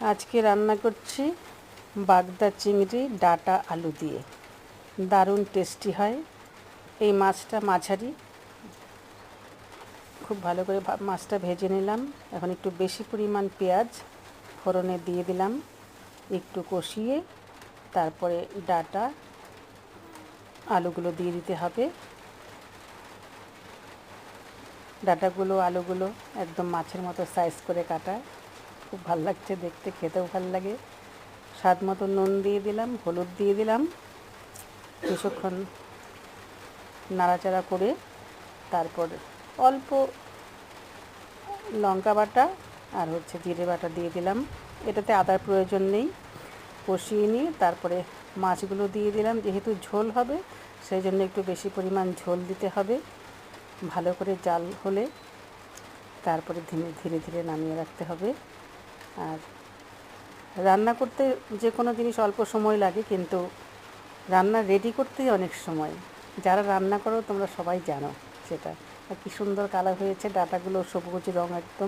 আজকে রান্না করছি বাগদা চিংড়ি ডাঁটা আলু দিয়ে। দারুণ টেস্টি হয়। এই মাছটা মাঝারি, খুব ভালো করে মাছটা ভেজে নিলাম। এখন একটু বেশি পরিমাণ পেঁয়াজ ফোড়নে দিয়ে দিলাম, একটু কষিয়ে তারপরে ডাঁটা আলুগুলো দিয়ে দিতে হবে। ডাঁটাগুলো আলুগুলো একদম মাছের মতো সাইজ করে কাটা, খুব ভালো লাগছে দেখতে, খেতেও ভালো লাগে। স্বাদ মতো নুন দিয়ে দিলাম, হলুদ দিয়ে দিলাম। কিছুক্ষণ নাড়াচাড়া করে তারপর অল্প লঙ্কা বাটা আর জিরে বাটা দিয়ে দিলাম। এটাতে আদার প্রয়োজন নেই। কষিয়ে নিয়ে তারপরে মাছগুলো দিয়ে দিলাম। যেহেতু ঝোল হবে সেই জন্য একটু বেশি পরিমাণ ঝোল দিতে হবে। ভালো করে জাল হলে তারপরে ধীরে ধীরে নামিয়ে রাখতে হবে। আর রান্না করতে যে কোনো জিনিস অল্প সময় লাগে, কিন্তু রান্না রেডি করতেই অনেক সময়। যারা রান্না করো তোমরা সবাই জানো সেটা। আর কি সুন্দর কালার হয়েছে, ডাঁটাগুলো সবুজ রঙ একদম।